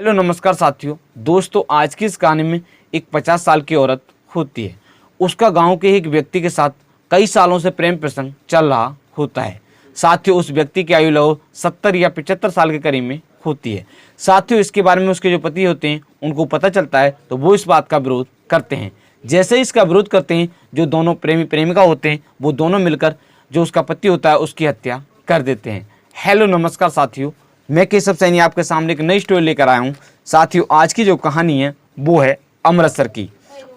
Hello नमस्कार साथियों। दोस्तों, आज की इस कहानी में एक 50 साल की औरत होती है। उसका गांव के एक व्यक्ति के साथ कई सालों से प्रेम प्रसंग चल रहा होता है। साथियों, उस व्यक्ति की आयु लगभग 70 या 75 साल के करीब में होती है। साथियों, इसके बारे में उसके जो पति होते हैं उनको पता चलता है तो वो इस बात का विरोध करते हैं। जैसे ही इसका विरोध करते हैं, जो दोनों प्रेमी प्रेमिका होते हैं वो दोनों मिलकर जो उसका पति होता है उसकी हत्या कर देते हैं। हेलो नमस्कार साथियों, मैं केशव सैनी आपके सामने एक नई स्टोरी लेकर आया हूँ। साथियों, आज की जो कहानी है वो है अमृतसर की।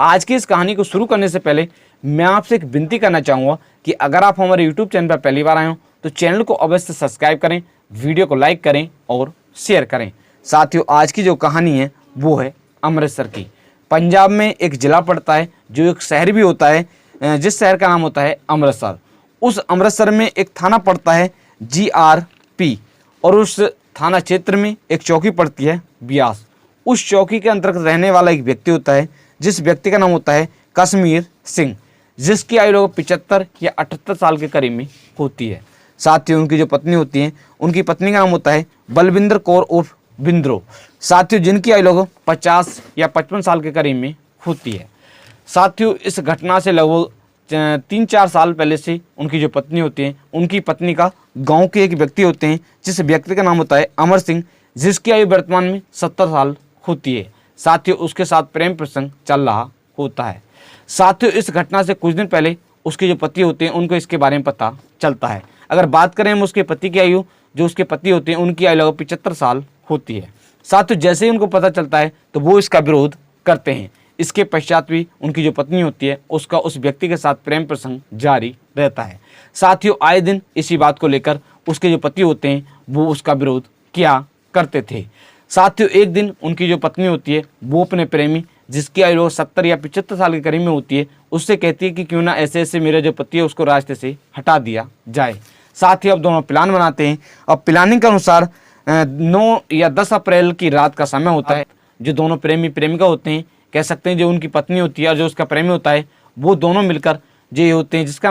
आज की इस कहानी को शुरू करने से पहले मैं आपसे एक विनती करना चाहूँगा कि अगर आप हमारे यूट्यूब चैनल पर पहली बार आए हो तो चैनल को अवश्य सब्सक्राइब करें, वीडियो को लाइक करें और शेयर करें। साथियों, आज की जो कहानी है वो है अमृतसर की। पंजाब में एक ज़िला पड़ता है जो एक शहर भी होता है, जिस शहर का नाम होता है अमृतसर। उस अमृतसर में एक थाना पड़ता है GRP और उस थाना क्षेत्र में एक चौकी पड़ती है ब्यास। उस चौकी के अंतर्गत रहने वाला एक व्यक्ति होता है जिस व्यक्ति का नाम होता है कश्मीर सिंह, जिसकी आयु लगभग 75 या 78 साल के करीब में होती है। साथियों, उनकी जो पत्नी होती है, उनकी पत्नी का नाम होता है बलविंदर कौर उर्फ बिंद्रो। साथियों, जिनकी आयु लगभग 50 या 55 साल के करीब में होती है। साथियों, इस घटना से लगभग 3-4 साल पहले से उनकी जो पत्नी होती है, उनकी पत्नी का गांव के एक व्यक्ति होते हैं जिस व्यक्ति का नाम होता है अमर सिंह, जिसकी आयु वर्तमान में 70 साल होती है। साथियों, उसके साथ प्रेम प्रसंग चल रहा होता है। साथियों, इस घटना से कुछ दिन पहले उसके जो पति होते हैं उनको इसके बारे में पता चलता है। अगर बात करें हम उसके पति की आयु, जो उसके पति होते हैं उनकी आयु लगभग 75 साल होती है। साथियों, जैसे ही उनको पता चलता है तो वो इसका विरोध करते हैं। इसके पश्चात भी उनकी जो पत्नी होती है उसका उस व्यक्ति के साथ प्रेम प्रसंग जारी रहता है। साथियों, आए दिन इसी बात को लेकर उसके जो पति होते हैं वो उसका विरोध किया करते थे। साथियों, एक दिन उनकी जो पत्नी होती है वो अपने प्रेमी, जिसकी आयु 70 या 75 साल के करीब में होती है, उससे कहती है कि क्यों ना ऐसे ऐसे मेरा जो पति है उसको रास्ते से हटा दिया जाए। साथियों, अब दोनों प्लान बनाते हैं। अब प्लानिंग के अनुसार 9 या 10 अप्रैल की रात का समय होता है। जो दोनों प्रेमी प्रेमिका होते हैं, कह सकते हैं जो उनकी पत्नी होती है और जो उसका प्रेमी होता है, वो दोनों मिलकर जो ये होते हैं जिसका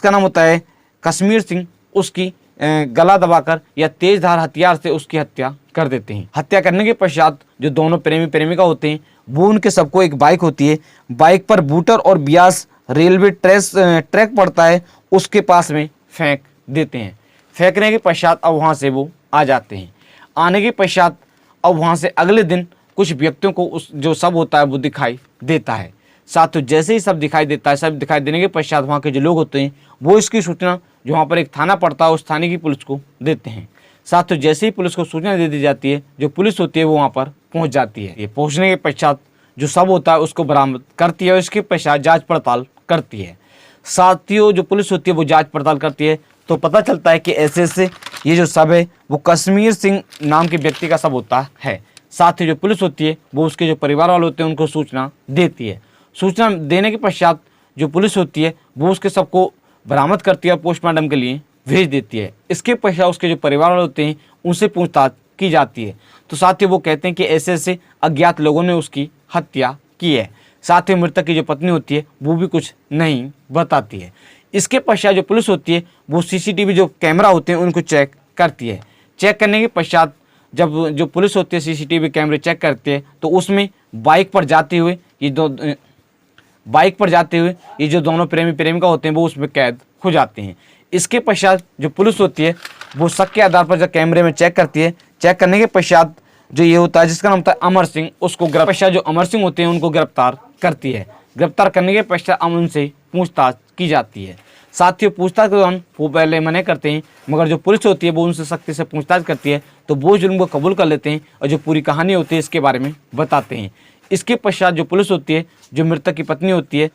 नाम होता है कश्मीर सिंह, उसकी गला दबाकर या तेजधार हथियार से उसकी हत्या कर देते हैं। हत्या करने के पश्चात जो दोनों प्रेमी प्रेमिका होते हैं वो उनके सबको एक बाइक होती है, बाइक पर बूटर और ब्यास रेलवे ट्रैक पड़ता है, उसके पास में फेंक देते हैं। फेंकने के पश्चात अब वहाँ से वो आ जाते हैं। आने के पश्चात अब वहाँ से अगले दिन कुछ व्यक्तियों को उस जो शव होता है वो दिखाई देता है। साथियों, जैसे ही सब दिखाई देता है, सब दिखाई देने के पश्चात वहाँ के जो लोग होते हैं वो इसकी सूचना जो वहाँ पर एक थाना पड़ता है उस थाने की पुलिस को देते हैं। साथियों, जैसे ही पुलिस को सूचना दे दी जाती है, जो पुलिस होती है वो वहाँ पर पहुँच जाती है। ये पहुँचने के पश्चात जो शव होता है उसको बरामद करती है और इसके पश्चात जाँच पड़ताल करती है। साथियों, जो पुलिस होती है वो जाँच पड़ताल करती है तो पता चलता है कि ऐसे ऐसे ये जो शव है वो कश्मीर सिंह नाम के व्यक्ति का शव होता है। साथ ही जो पुलिस होती है वो उसके जो परिवार वाले होते हैं उनको सूचना देती है। सूचना देने के पश्चात जो पुलिस होती है वो उसके सबको बरामद करती है और पोस्टमार्टम के लिए भेज देती है। इसके पश्चात उसके जो परिवार वाले होते हैं उनसे पूछताछ की जाती है। तो साथ ही वो कहते हैं कि ऐसे ऐसे अज्ञात लोगों ने उसकी हत्या की है। साथ ही मृतक की जो पत्नी होती है वो भी कुछ नहीं बताती है। इसके पश्चात जो पुलिस होती है वो CCTV जो कैमरा होते हैं उनको चेक करती है। चेक करने के पश्चात जब जो पुलिस होती है CCTV कैमरे चेक करते हैं तो उसमें बाइक पर जाते हुए ये जो दोनों प्रेमी प्रेमिका होते हैं वो उसमें कैद हो जाते हैं। इसके पश्चात जो पुलिस होती है वो शक के आधार पर जब कैमरे में चेक करती है, चेक करने के पश्चात जो ये होता है जिसका नाम होता है अमर सिंह, उसको पश्चात जो अमर सिंह होते हैं उनको गिरफ्तार करती है। गिरफ्तार करने के पश्चात उनसे पूछताछ की जाती है। साथियों, पूछताछ के दौरान वो पहले मना करते हैं, मगर जो पुलिस होती है वो उनसे सख्ती से पूछताछ करती है तो वो जुर्म को कबूल कर लेते हैं और जो पूरी कहानी होती है इसके बारे में बताते हैं। इसके पश्चात जो पुलिस होती है, जो मृतक की पत्नी होती है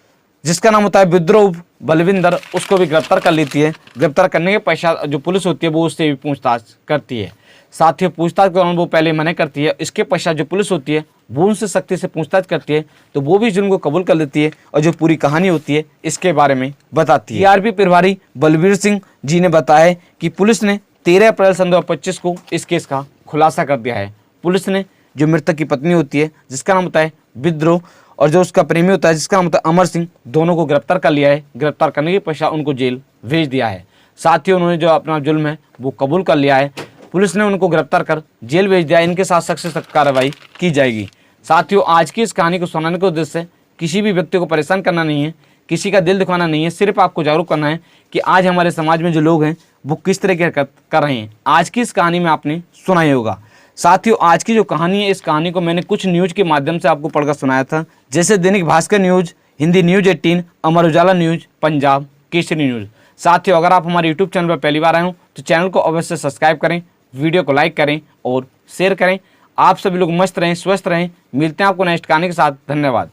जिसका नाम होता है विद्रोह बलविंदर, उसको भी गिरफ्तार कर लेती है। गिरफ्तार करने के पश्चात जो पुलिस होती है वो उससे भी पूछताछ करती है। साथियों, पूछताछ के दौरान वो पहले मना करती है। इसके पश्चात जो पुलिस होती है वो उनसे सख्ती से पूछताछ करती है तो वो भी जुर्म को कबूल कर लेती है और जो पूरी कहानी होती है इसके बारे में बताती है। TRP प्रभारी बलबीर सिंह जी ने बताया कि पुलिस ने 13 अप्रैल सन 2025 को इस केस का खुलासा कर दिया है। पुलिस ने जो मृतक की पत्नी होती है जिसका नाम होता है विद्रोह और जो उसका प्रेमी होता है जिसका नाम होता है अमर सिंह, दोनों को गिरफ्तार कर लिया है। गिरफ्तार करने के पश्चात उनको जेल भेज दिया है। साथ ही उन्होंने जो अपना जुल्म है वो कबूल कर लिया है। पुलिस ने उनको गिरफ्तार कर जेल भेज दिया। इनके साथ सख्त से सख्त कार्रवाई की जाएगी। साथियों, आज की इस कहानी को सुनाने के उद्देश्य से किसी भी व्यक्ति को परेशान करना नहीं है, किसी का दिल दुखाना नहीं है, सिर्फ आपको जागरूक करना है कि आज हमारे समाज में जो लोग हैं वो किस तरह की हरकत कर रहे हैं। आज की इस कहानी में आपने सुना ही होगा। साथियों, आज की जो कहानी है, इस कहानी को मैंने कुछ न्यूज़ के माध्यम से आपको पढ़कर सुनाया था, जैसे Dainik Bhaskar news, Hindi news 18, Amar Ujala news, Punjab Kesari news. साथियों, अगर आप हमारे यूट्यूब चैनल पर पहली बार आए हो तो चैनल को अवश्य सब्सक्राइब करें, वीडियो को लाइक करें और शेयर करें। आप सभी लोग मस्त रहें, स्वस्थ रहें। मिलते हैं आपको नेक्स्ट कहानी के साथ। धन्यवाद।